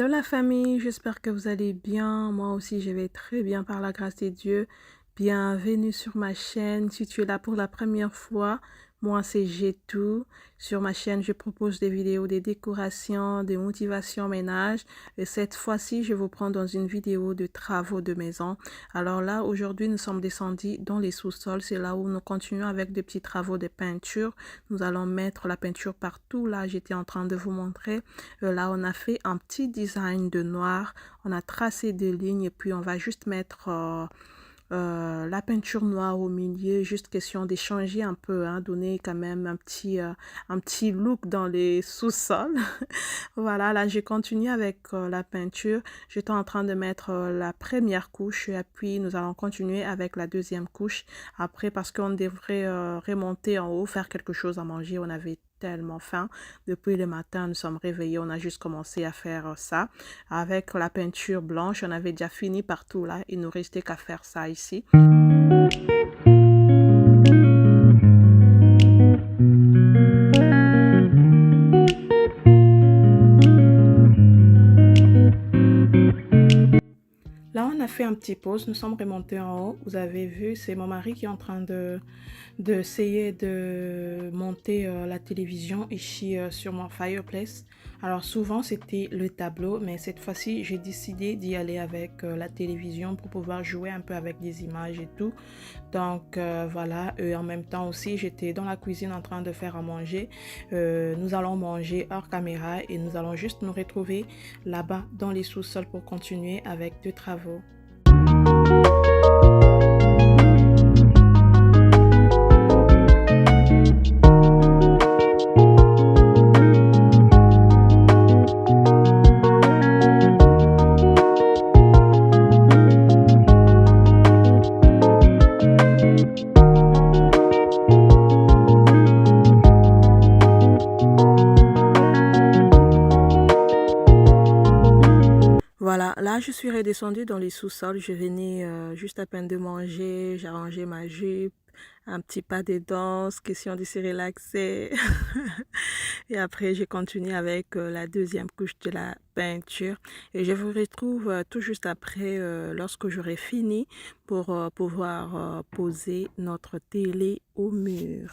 Hello la famille, j'espère que vous allez bien. Moi aussi, je vais très bien par la grâce de Dieu. Bienvenue sur ma chaîne. Si tu es là pour la première fois, moi c'est Gétou. Sur ma chaîne, je propose des vidéos de décoration, de motivation ménage. Et cette fois-ci, je vous prends dans une vidéo de travaux de maison. Alors là, aujourd'hui, nous sommes descendus dans les sous-sols. C'est là où nous continuons avec des petits travaux de peinture. Nous allons mettre la peinture partout. Là, j'étais en train de vous montrer. Là, on a fait un petit design de noir. On a tracé des lignes et puis on va juste mettre la peinture noire au milieu. Juste question d'échanger un peu, hein, donner quand même un petit look dans les sous-sols. Voilà, là, je continue avec la peinture. J'étais en train de mettre la première couche et puis nous allons continuer avec la deuxième couche après parce qu'on devrait remonter en haut, faire quelque chose à manger. On avait tellement faim. Depuis le matin, nous sommes réveillés. On a juste commencé à faire ça. Avec la peinture blanche, on avait déjà fini partout là. Il nous restait qu'à faire ça ici. Là, on a fait un petit pause, nous sommes remontés en haut. Vous avez vu, c'est mon mari qui est en train d'essayer de monter la télévision ici sur mon fireplace. Alors souvent, c'était le tableau, mais cette fois-ci, j'ai décidé d'y aller avec la télévision pour pouvoir jouer un peu avec des images et tout. Donc voilà, et en même temps aussi, j'étais dans la cuisine en train de faire à manger. Nous allons manger hors caméra et nous allons juste nous retrouver là-bas dans les sous-sols pour continuer avec deux travaux. Voilà, là je suis redescendue dans les sous-sols, je venais juste à peine de manger, j'ai rangé ma jupe, un petit pas de danse, question de se relaxer. Et après j'ai continué avec la deuxième couche de la peinture. Et je vous retrouve tout juste après lorsque j'aurai fini pour pouvoir poser notre télé au mur.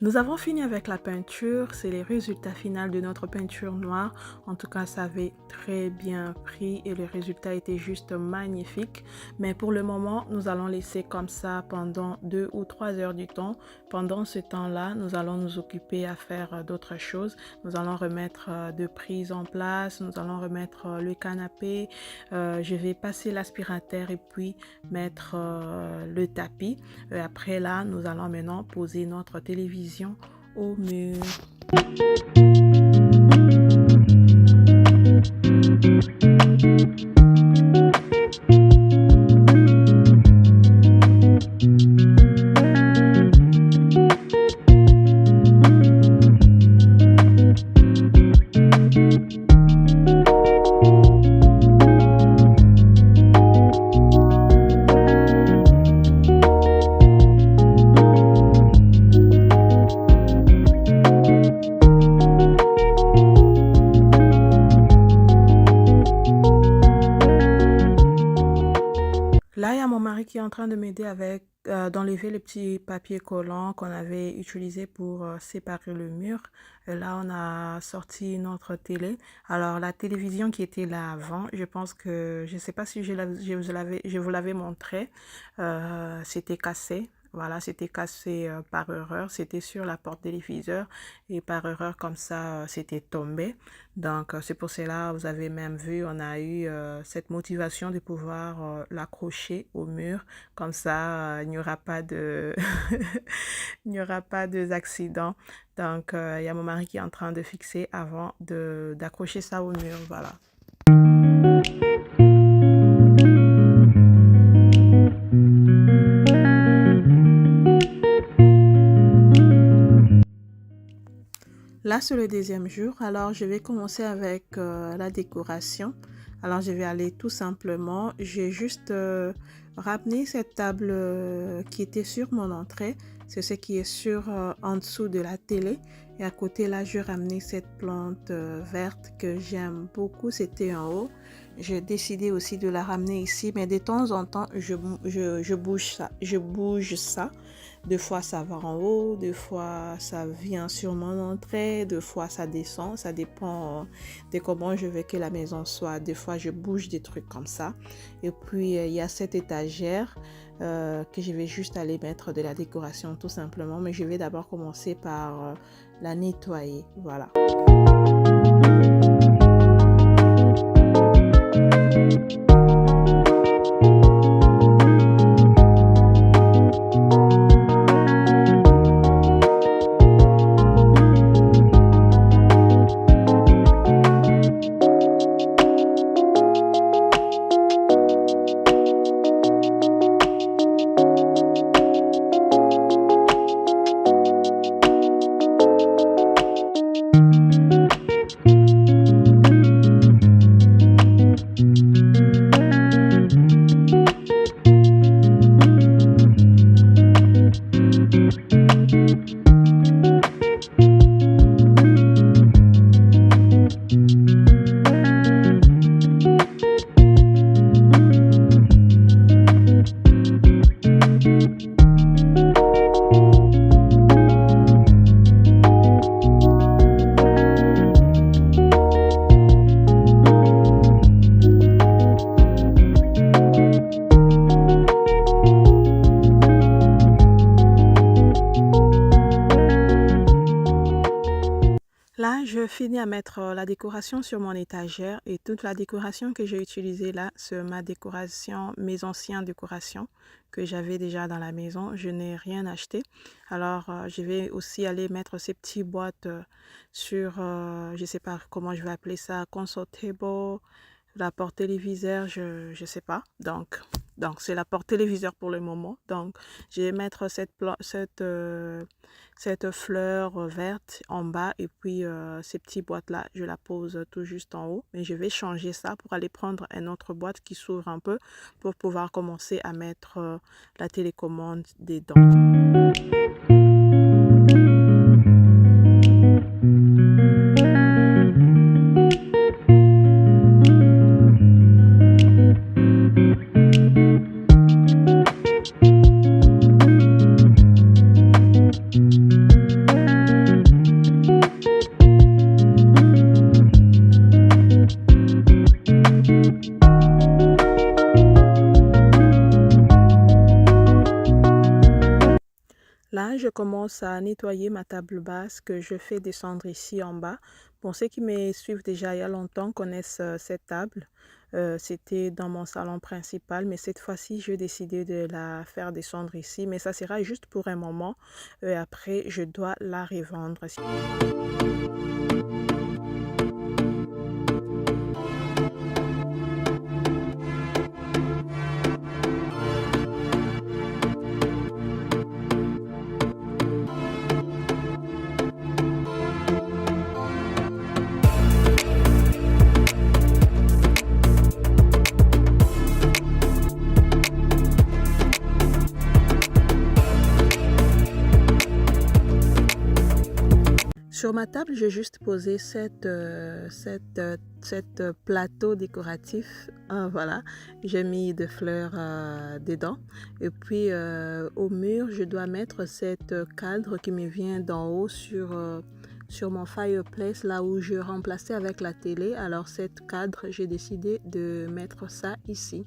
Nous avons fini avec la peinture, c'est les résultats finaux de notre peinture noire. En tout cas, ça avait très bien pris et le résultat était juste magnifique. Mais pour le moment, nous allons laisser comme ça pendant 2 ou 3 heures du temps. Pendant ce temps-là, nous allons nous occuper à faire d'autres choses. Nous allons remettre deux prises en place, nous allons remettre le canapé. Je vais passer l'aspirateur et puis mettre le tapis. Après là, nous allons maintenant poser notre télévision au mur. Là, il y a mon mari qui est en train de m'aider avec d'enlever le petit papier collant qu'on avait utilisé pour séparer le mur. Et là, on a sorti notre télé. Alors, la télévision qui était là avant, je pense que, je ne sais pas si je vous l'avais montré, c'était cassé. Voilà, c'était cassé par erreur. C'était sur la porte téléviseur et par erreur, comme ça, c'était tombé. Donc, c'est pour cela, vous avez même vu, on a eu cette motivation de pouvoir l'accrocher au mur. Comme ça, il n'y aura pas de... il n'y aura pas d'accident. Donc, il y a mon mari qui est en train de fixer avant d'accrocher ça au mur. Voilà. Là, c'est le deuxième jour. Alors, je vais commencer avec la décoration. Alors, je vais aller tout simplement. J'ai juste ramené cette table qui était sur mon entrée. C'est ce qui est en dessous de la télé. Et à côté, là, je ramené cette plante verte que j'aime beaucoup. C'était en haut. J'ai décidé aussi de la ramener ici. Mais de temps en temps, je bouge ça. Je bouge ça. Deux fois, ça va en haut, deux fois, ça vient sur mon entrée, deux fois, ça descend. Ça dépend de comment je veux que la maison soit. Des fois, je bouge des trucs comme ça. Et puis, il y a cette étagère que je vais juste aller mettre de la décoration tout simplement. Mais je vais d'abord commencer par la nettoyer. Voilà. Là, je finis à mettre la décoration sur mon étagère et toute la décoration que j'ai utilisée là, c'est ma décoration, mes anciennes décorations que j'avais déjà dans la maison. Je n'ai rien acheté. Alors, je vais aussi aller mettre ces petites boîtes sur, je ne sais pas comment je vais appeler ça, console table, la porte téléviseur, je ne sais pas. Donc c'est la porte téléviseur pour le moment. Donc, je vais mettre cette fleur verte en bas et puis ces petites boîtes-là, je la pose tout juste en haut. Mais je vais changer ça pour aller prendre une autre boîte qui s'ouvre un peu pour pouvoir commencer à mettre la télécommande dedans. Là, je commence à nettoyer ma table basse que je fais descendre ici en bas. Pour ceux qui me suivent déjà il y a longtemps connaissent cette table. C'était dans mon salon principal, mais cette fois-ci, j'ai décidé de la faire descendre ici. Mais ça sera juste pour un moment. Après, je dois la revendre. sur ma table, j'ai juste posé cette plateau décoratif. Voilà, j'ai mis des fleurs dedans. Et puis au mur, je dois mettre cette cadre qui me vient d'en haut sur mon fireplace, là où je remplaçais avec la télé. Alors cette cadre, j'ai décidé de mettre ça ici.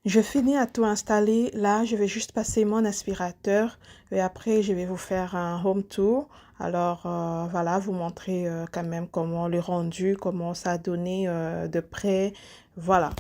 Je finis à tout installer. Là, je vais juste passer mon aspirateur et après, je vais vous faire un home tour. Alors, voilà, vous montrer quand même comment le rendu, comment ça a donné de près. Voilà.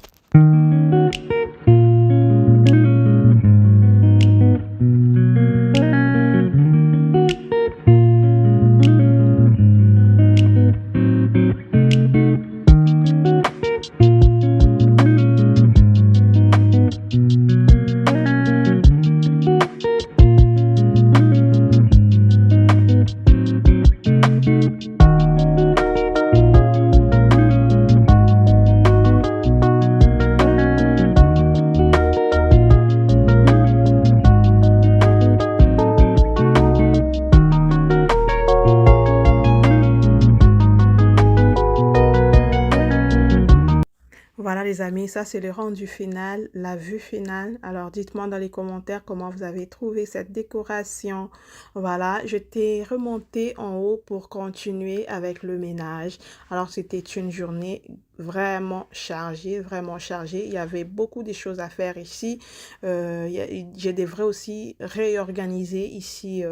Voilà les amis, ça c'est le rendu final, la vue finale. Alors dites-moi dans les commentaires comment vous avez trouvé cette décoration. Voilà, je t'ai remonté en haut pour continuer avec le ménage. Alors c'était une journée vraiment chargée, vraiment chargée. Il y avait beaucoup de choses à faire ici. Je devrais aussi réorganiser ici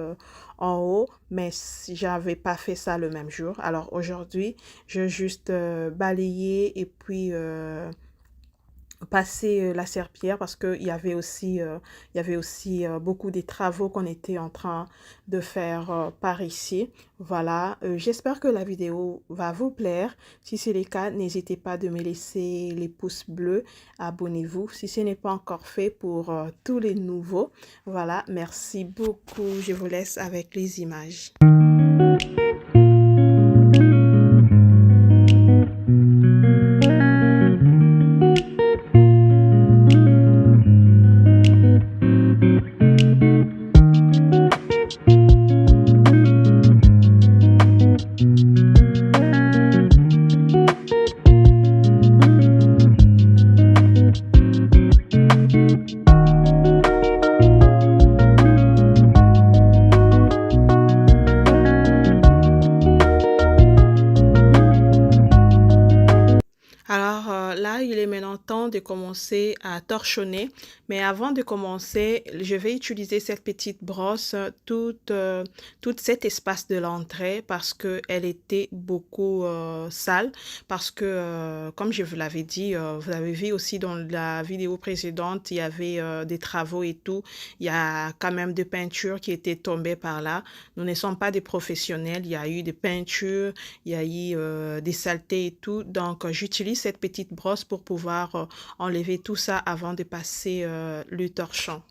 en haut, mais j'avais pas fait ça le même jour. Alors aujourd'hui, je juste balayé et puis passer la serpillière parce qu'il y avait aussi, beaucoup de travaux qu'on était en train de faire par ici. Voilà, j'espère que la vidéo va vous plaire. Si c'est le cas, n'hésitez pas de me laisser les pouces bleus. Abonnez-vous si ce n'est pas encore fait pour tous les nouveaux. Voilà, merci beaucoup. Je vous laisse avec les images. il est maintenant temps de commencer à torchonner. Mais avant de commencer, je vais utiliser cette petite brosse toute cet espace de l'entrée parce qu'elle était beaucoup sale. Parce que, comme je vous l'avais dit, vous avez vu aussi dans la vidéo précédente, il y avait des travaux et tout. Il y a quand même des peintures qui étaient tombées par là. Nous ne sommes pas des professionnels. Il y a eu des peintures, il y a eu des saletés et tout. Donc, j'utilise cette petite brosse pour pouvoir enlever tout ça avant de passer le torchon.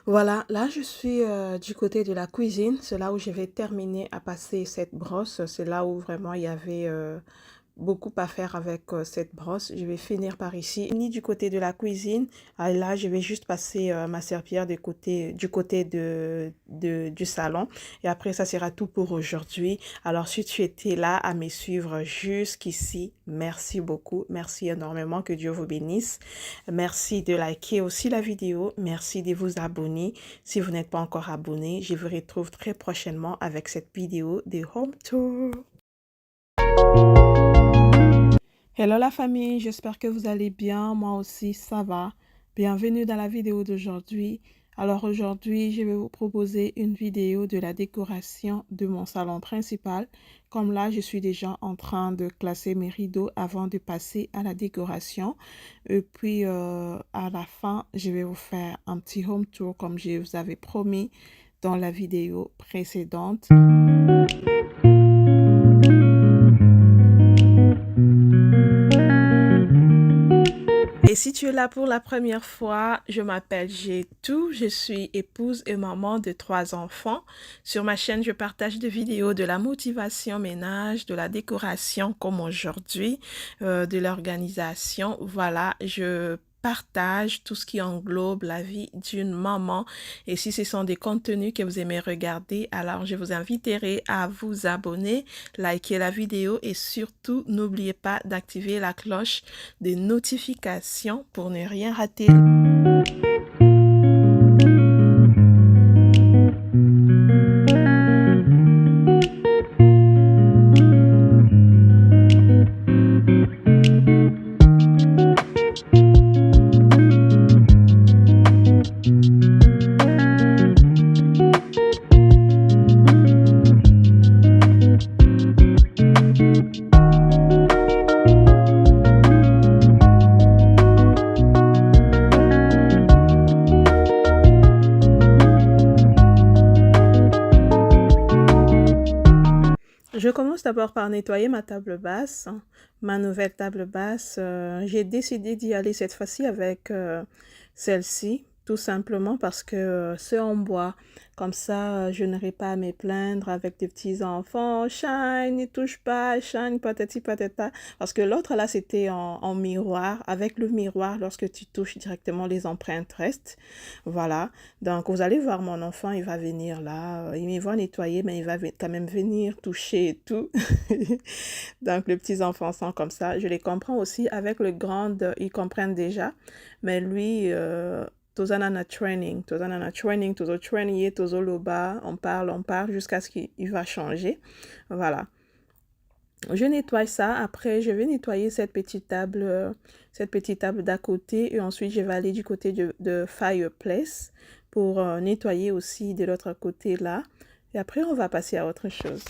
Voilà, là je suis du côté de la cuisine, c'est là où je vais terminer à passer cette brosse, c'est là où vraiment il y avait beaucoup à faire avec cette brosse. Je vais finir par ici. Ni du côté de la cuisine, là je vais juste passer ma serpillière du côté du salon et après ça sera tout pour aujourd'hui. Alors si tu étais là à me suivre jusqu'ici, merci beaucoup, merci énormément, que Dieu vous bénisse. Merci de liker aussi la vidéo, merci de vous abonner si vous n'êtes pas encore abonné. Je vous retrouve très prochainement avec cette vidéo de home tour. Hello la famille, j'espère que vous allez bien, moi aussi ça va. Bienvenue dans la vidéo d'aujourd'hui. Alors aujourd'hui, je vais vous proposer une vidéo de la décoration de mon salon principal. Comme là, je suis déjà en train de classer mes rideaux avant de passer à la décoration. Et puis à la fin, je vais vous faire un petit home tour comme je vous avais promis dans la vidéo précédente. Et si tu es là pour la première fois, je m'appelle Jetou, je suis épouse et maman de 3 enfants. Sur ma chaîne, je partage des vidéos de la motivation ménage, de la décoration comme aujourd'hui, de l'organisation. Voilà, je partage tout ce qui englobe la vie d'une maman. Et si ce sont des contenus que vous aimez regarder, alors je vous inviterai à vous abonner, liker la vidéo et surtout n'oubliez pas d'activer la cloche de notification pour ne rien rater. Je commence d'abord par nettoyer ma table basse, ma nouvelle table basse. J'ai décidé d'y aller cette fois-ci avec celle-ci, tout simplement parce que c'est en bois. Comme ça, je n'aurai pas à me plaindre avec des petits enfants. Shine, n'y touche pas, shine, patati patata. Parce que l'autre là, c'était en miroir. Avec le miroir, lorsque tu touches directement, les empreintes restent. Voilà. Donc, vous allez voir mon enfant, il va venir là. Il me voit nettoyer, mais il va quand même venir toucher et tout. Donc, les petits enfants sont comme ça. Je les comprends aussi. Avec le grand, ils comprennent déjà. Mais lui, tozana training, tozo training, tozo loba, on parle jusqu'à ce qu'il va changer. Voilà. Je nettoie ça. Après, je vais nettoyer cette petite table d'à côté. Et ensuite, je vais aller du côté de fireplace pour nettoyer aussi de l'autre côté là. Et après, on va passer à autre chose.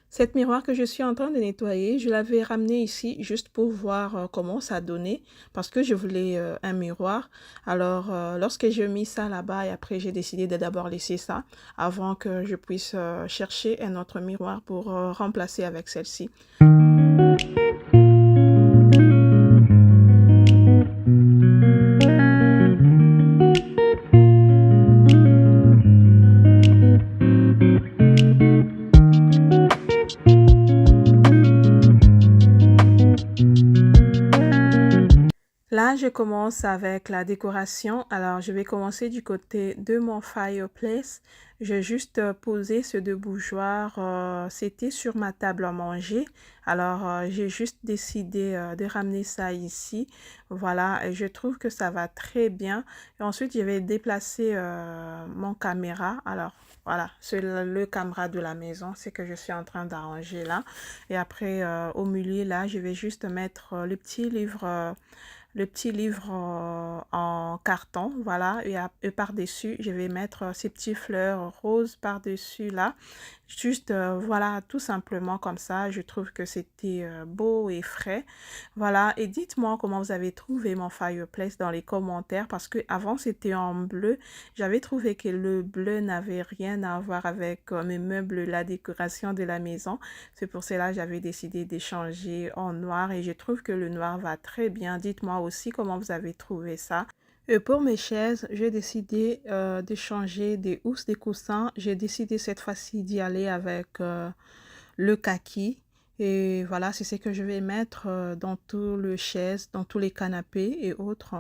Cette miroir que je suis en train de nettoyer, je l'avais ramené ici juste pour voir comment ça donnait parce que je voulais un miroir. Alors, lorsque j'ai mis ça là-bas et après j'ai décidé de d'abord laisser ça avant que je puisse chercher un autre miroir pour remplacer avec celle-ci. Là, je commence avec la décoration. Alors, je vais commencer du côté de mon fireplace. J'ai juste posé ce deux bougeoirs. C'était sur ma table à manger. Alors, j'ai juste décidé de ramener ça ici. Voilà, et je trouve que ça va très bien. Et ensuite, je vais déplacer mon caméra. Alors, voilà, c'est le caméra de la maison. C'est que je suis en train d'arranger là. Et après, au milieu, là, je vais juste mettre le petit livre... en carton, voilà, et par-dessus, je vais mettre ces petites fleurs roses par-dessus là, juste, voilà, tout simplement comme ça, je trouve que c'était beau et frais, voilà, et dites-moi comment vous avez trouvé mon fireplace dans les commentaires, parce que avant c'était en bleu, j'avais trouvé que le bleu n'avait rien à voir avec mes meubles, la décoration de la maison, c'est pour cela que j'avais décidé d'échanger en noir, et je trouve que le noir va très bien, dites-moi aussi comment vous avez trouvé ça. Et pour mes chaises, j'ai décidé de changer des housses, des coussins. J'ai décidé cette fois-ci d'y aller avec le kaki. Et voilà, c'est ce que je vais mettre dans tous les chaises, dans tous les canapés et autres.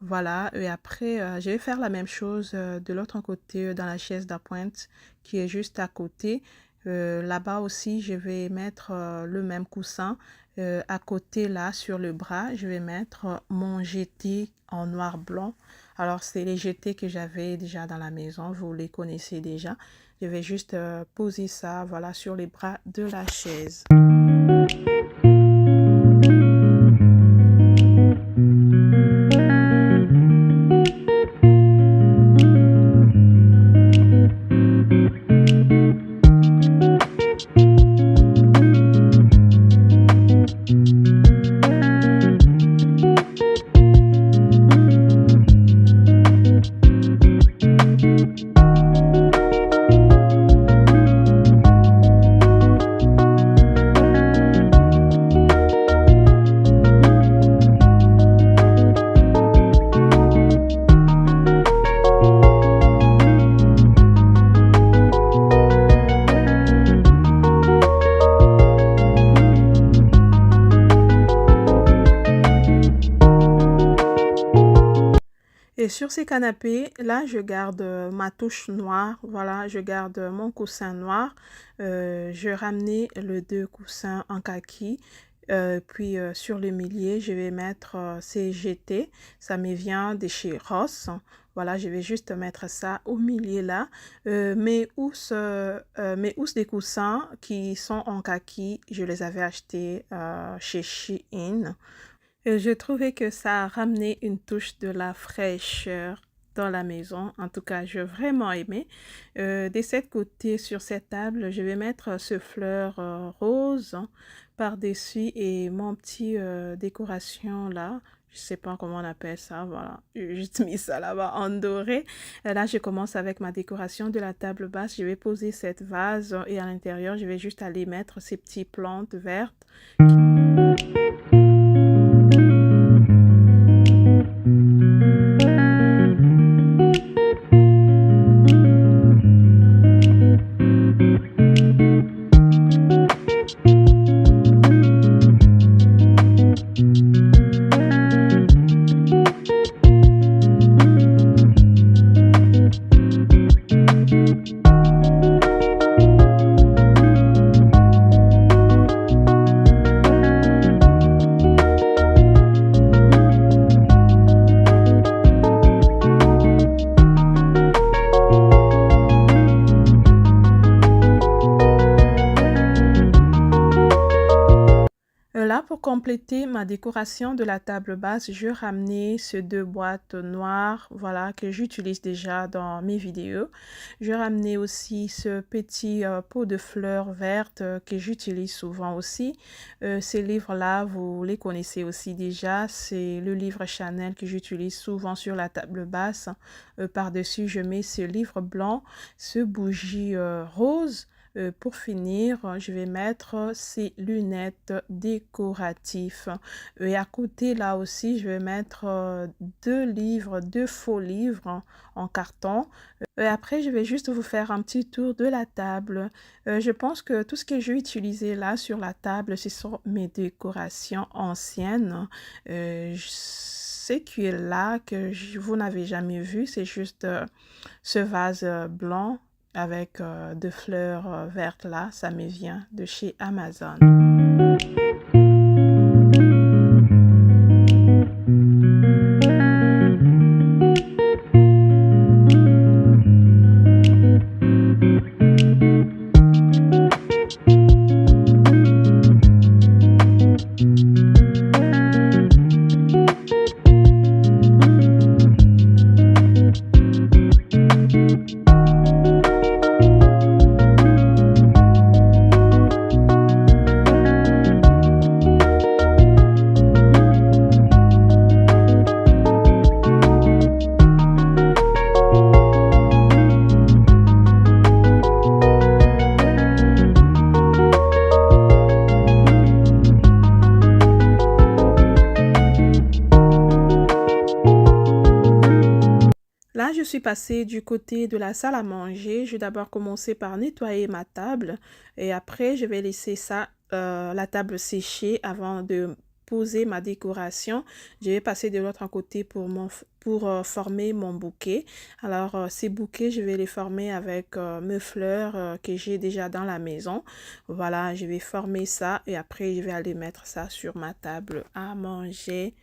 Voilà, et après, je vais faire la même chose de l'autre côté, dans la chaise d'appointe qui est juste à côté. Là-bas aussi, je vais mettre le même coussin. À côté là, sur le bras, je vais mettre mon jeté en noir blanc. Alors, c'est les jetés que j'avais déjà dans la maison, vous les connaissez déjà. Je vais juste poser ça, voilà, sur les bras de la chaise. Et sur ces canapés, là, je garde ma touche noire. Voilà, je garde mon coussin noir. Je ramenais les deux coussins en kaki. Puis sur le milieu, je vais mettre ces jetés. Ça me vient de chez Ross. Voilà, je vais juste mettre ça au milieu là. Mes housses des coussins qui sont en kaki, je les avais achetés chez Shein. Je trouvais que ça a ramené une touche de la fraîcheur dans la maison. En tout cas, j'ai vraiment aimé. De cette côté, sur cette table, je vais mettre ce fleur rose par-dessus et mon petit décoration là. Je sais pas comment on appelle ça, voilà. J'ai juste mis ça là-bas en doré. Là, je commence avec ma décoration de la table basse. Je vais poser cette vase et à l'intérieur, je vais juste aller mettre ces petites plantes vertes. Là, pour compléter ma décoration de la table basse, je ramenais ces deux boîtes noires, voilà, que j'utilise déjà dans mes vidéos. Je ramenais aussi ce petit pot de fleurs vertes que j'utilise souvent aussi. Ces livres-là, vous les connaissez aussi déjà. C'est le livre Chanel que j'utilise souvent sur la table basse. Par-dessus, je mets ce livre blanc, ce bougie rose. Pour finir, je vais mettre ces lunettes décoratives. Et à côté, là aussi, je vais mettre deux faux livres en carton. Et après, je vais juste vous faire un petit tour de la table. Je pense que tout ce que j'ai utilisé là sur la table, ce sont mes décorations anciennes. Ce qui est là, que vous n'avez jamais vu, c'est juste ce vase blanc avec de fleurs vertes là, ça me vient de chez Amazon. Là, je suis passée du côté de la salle à manger. Je vais d'abord commencer par nettoyer ma table et après, je vais laisser ça, la table sécher avant de poser ma décoration. Je vais passer de l'autre côté pour former mon bouquet. Alors, ces bouquets, je vais les former avec mes fleurs que j'ai déjà dans la maison. Voilà, je vais former ça et après, je vais aller mettre ça sur ma table à manger.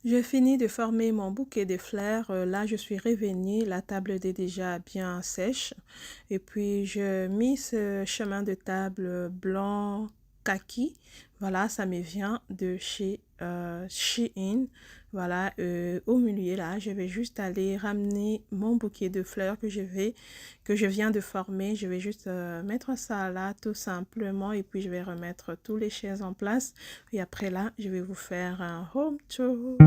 Je finis de former mon bouquet de fleurs. Là, je suis revenue. La table est déjà bien sèche. Et puis, je mis ce chemin de table blanc kaki. Voilà, ça me vient de chez Shein. Voilà, au milieu là, je vais juste aller ramener mon bouquet de fleurs que je viens de former. Je vais juste mettre ça là tout simplement et puis je vais remettre tous les chaises en place. Et après là, je vais vous faire un home tour.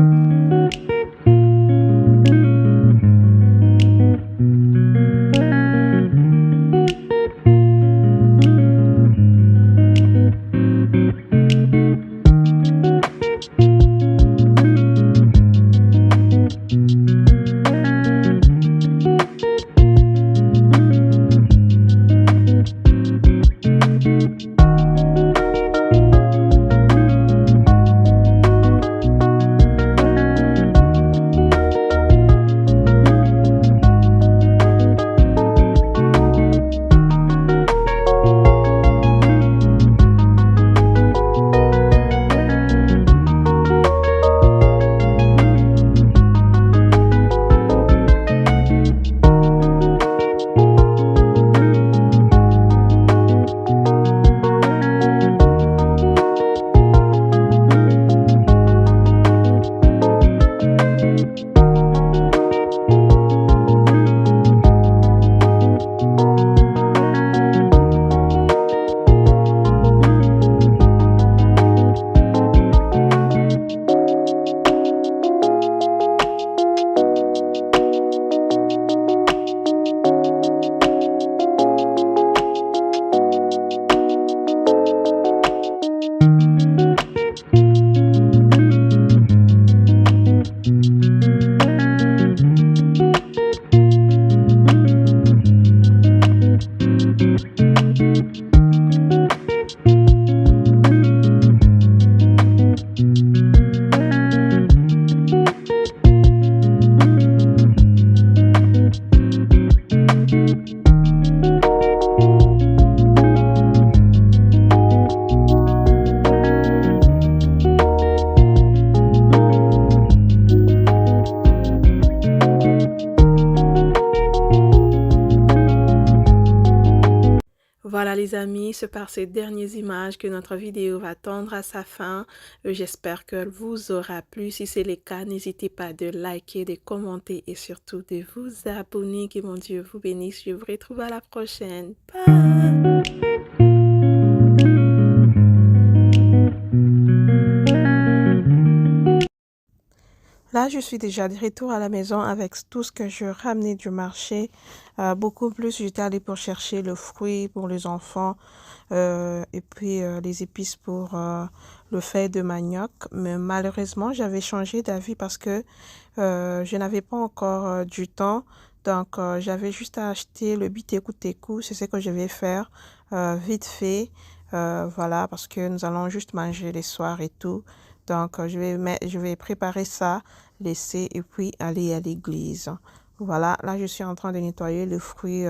les amis, c'est par ces dernières images que notre vidéo va tendre à sa fin. J'espère qu'elle vous aura plu. Si c'est le cas, n'hésitez pas de liker, de commenter et surtout de vous abonner. Que mon Dieu vous bénisse. Je vous retrouve à la prochaine. Bye! Là, je suis déjà de retour à la maison avec tout ce que je ramenais du marché. Beaucoup plus, j'étais allée pour chercher le fruit pour les enfants et puis les épices pour le fait de manioc. Mais malheureusement, j'avais changé d'avis parce que je n'avais pas encore du temps. Donc, j'avais juste à acheter le biteku-teku. C'est ce que je vais faire vite fait. Voilà, parce que nous allons juste manger les soirs et tout. Donc, je vais préparer ça, laisser et puis aller à l'église. Voilà, là, je suis en train de nettoyer le fruit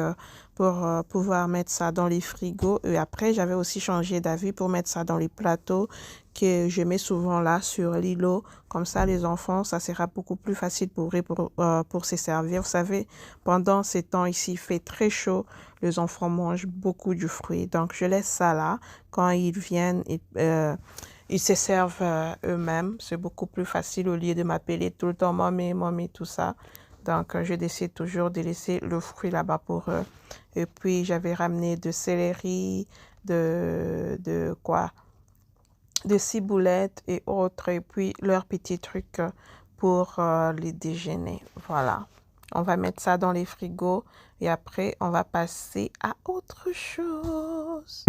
pour pouvoir mettre ça dans les frigos. Et après, j'avais aussi changé d'avis pour mettre ça dans les plateaux que je mets souvent là sur l'îlot. Comme ça, les enfants, ça sera beaucoup plus facile pour eux pour se servir. Vous savez, pendant ces temps ici, il fait très chaud. Les enfants mangent beaucoup du fruit. Donc, je laisse ça là. Quand ils viennent, ils se servent eux-mêmes. C'est beaucoup plus facile au lieu de m'appeler tout le temps mamie, mamie, tout ça. Donc, je décide toujours de laisser le fruit là-bas pour eux. Et puis, j'avais ramené de céleri, de ciboulettes et autres. Et puis, leurs petits trucs pour les déjeuner. Voilà. On va mettre ça dans les frigos. Et après, on va passer à autre chose.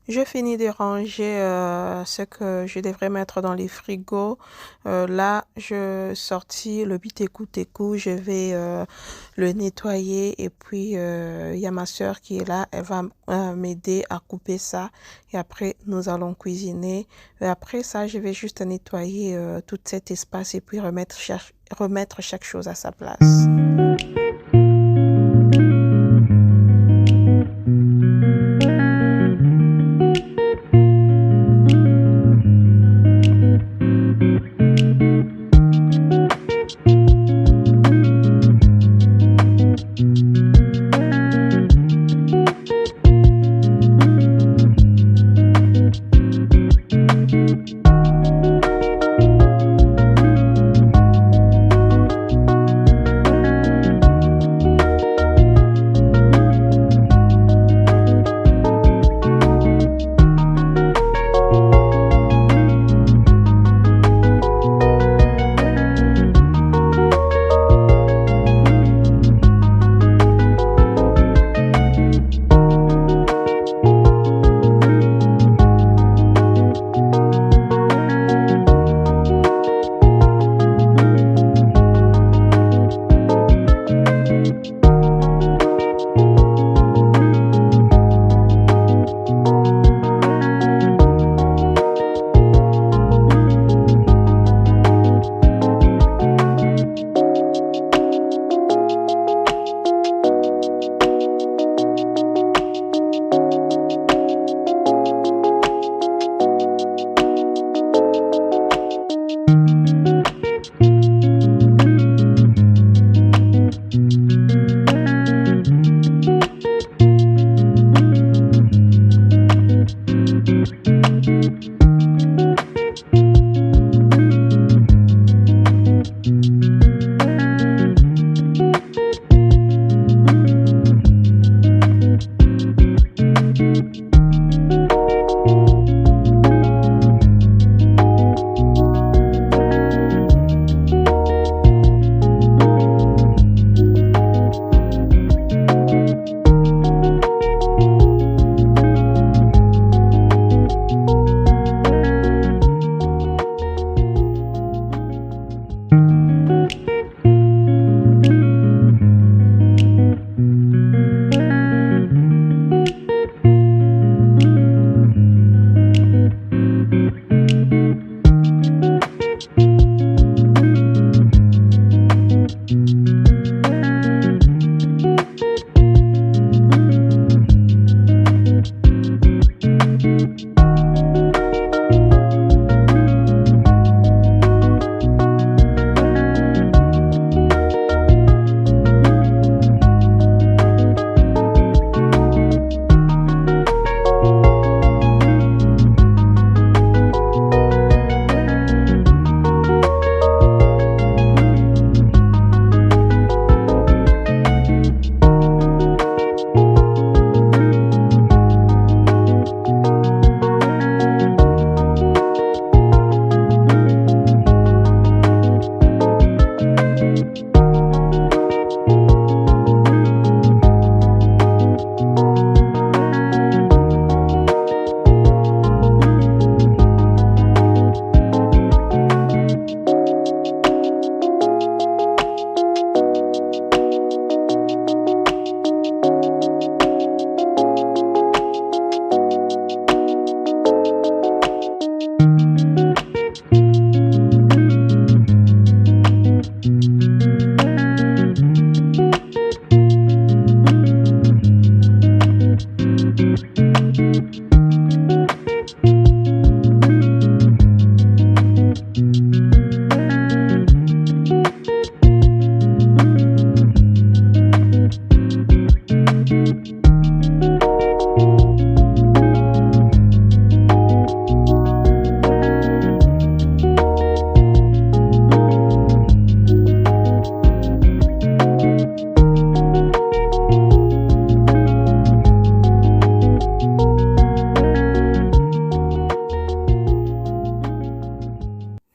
Je finis de ranger ce que je devrais mettre dans les frigos. Là, je sortis le biteku-teku. Je vais le nettoyer. Et puis, il y a ma soeur qui est là. Elle va m'aider à couper ça. Et après, nous allons cuisiner. Et après ça, je vais juste nettoyer tout cet espace et puis remettre chaque chose à sa place.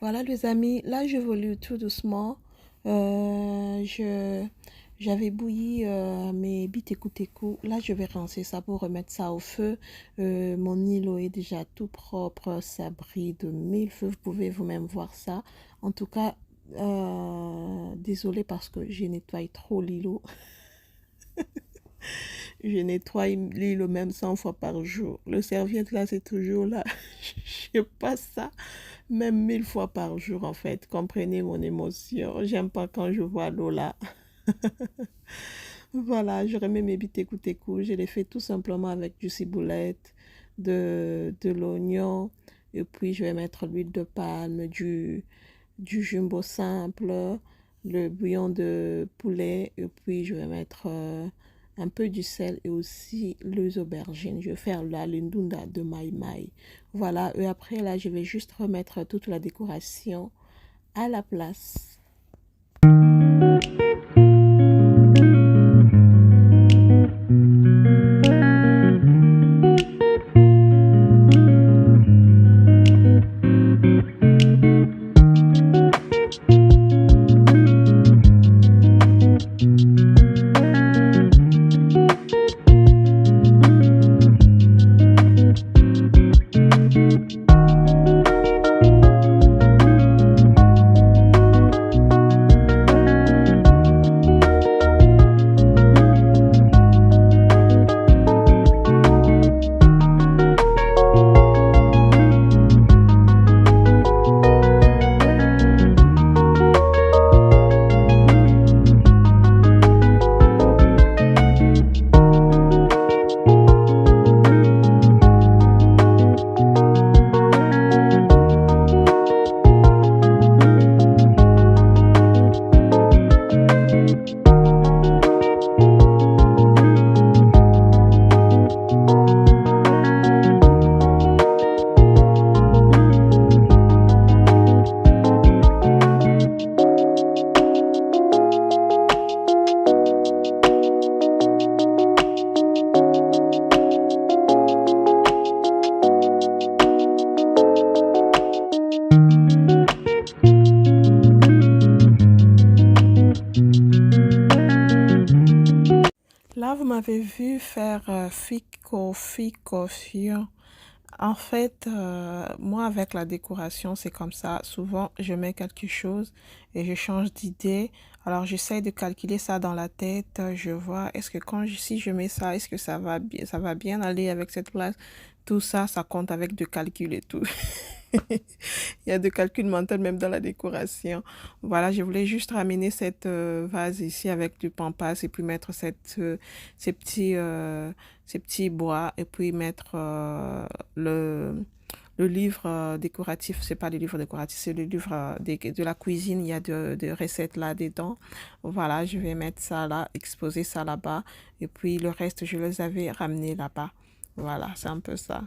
Voilà les amis, là j'évolue tout doucement. J'avais bouilli mes bitécou. Là je vais rincer ça pour remettre ça au feu. Mon îlot est déjà tout propre, ça brille de mille feux. Vous pouvez vous-même voir ça. En tout cas, désolée parce que j'ai nettoyé trop l'îlot. Je nettoie l'îlot même 100 fois par jour. Le serviette là, c'est toujours là. Je passe ça même 1000 fois par jour en fait. Comprenez mon émotion. J'aime pas quand je vois l'eau là. Voilà, je remets mes bitécou. Je les fais tout simplement avec du ciboulette, de l'oignon. Et puis je vais mettre l'huile de palme, du jumbo simple, le bouillon de poulet. Et puis je vais mettre un peu du sel et aussi les aubergines. Je vais faire la lindunda de maï. Voilà, et après là, je vais juste remettre toute la décoration à la place. m'avez vu faire Fio. En fait, moi avec la décoration, c'est comme ça. Souvent, je mets quelque chose et je change d'idée. Alors, j'essaie de calculer ça dans la tête. Je vois, est-ce que si je mets ça, est-ce que ça va bien aller avec cette place? Tout ça, ça compte avec de calcul et tout. Il y a de calcul mental même dans la décoration. Voilà, je voulais juste ramener cette vase ici avec du pampas et puis mettre ces petits bois et puis mettre le livre décoratif. C'est pas le livre décoratif, c'est le livre de la cuisine. Il y a de recettes là-dedans. Voilà, je vais mettre ça là, exposer ça là-bas. Et puis le reste, je les avais ramenés là-bas. Voilà, c'est un peu ça.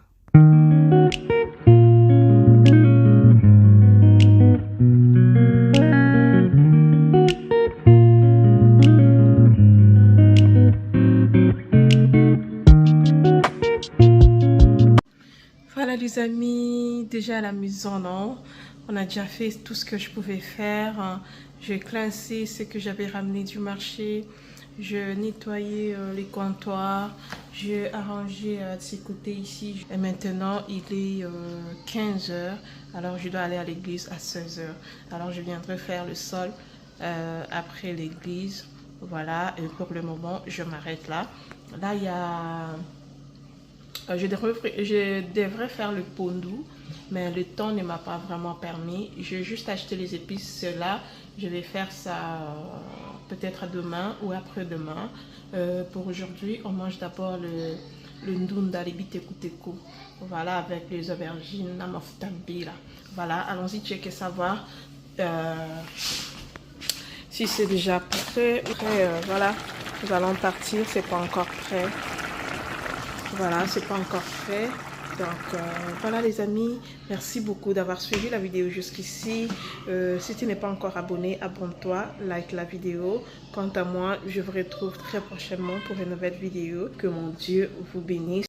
Voilà les amis, déjà à la maison, non? On a déjà fait tout ce que je pouvais faire. J'ai classé ce que j'avais ramené du marché. Je nettoyais les comptoirs. J'ai arrangé de ces côtés ici. Et maintenant, il est 15 h. Alors, je dois aller à l'église à 16 h. Alors, je viendrai faire le sol après l'église. Voilà, et pour le moment, je m'arrête là. Là, il y a... je devrais faire le pondou, mais le temps ne m'a pas vraiment permis. J'ai juste acheté les épices là. Je vais faire ça peut-être demain ou après-demain. Pour aujourd'hui, on mange d'abord le ndunda libite kuteko. Voilà, avec les aubergines, la maftambi là. Voilà, allons-y checker savoir si c'est déjà prêt. Voilà, nous allons partir. C'est pas encore prêt. Voilà, c'est pas encore fait. Donc voilà les amis, merci beaucoup d'avoir suivi la vidéo jusqu'ici. Si tu n'es pas encore abonné, abonne-toi, like la vidéo. Quant à moi, je vous retrouve très prochainement pour une nouvelle vidéo. Que mon Dieu vous bénisse.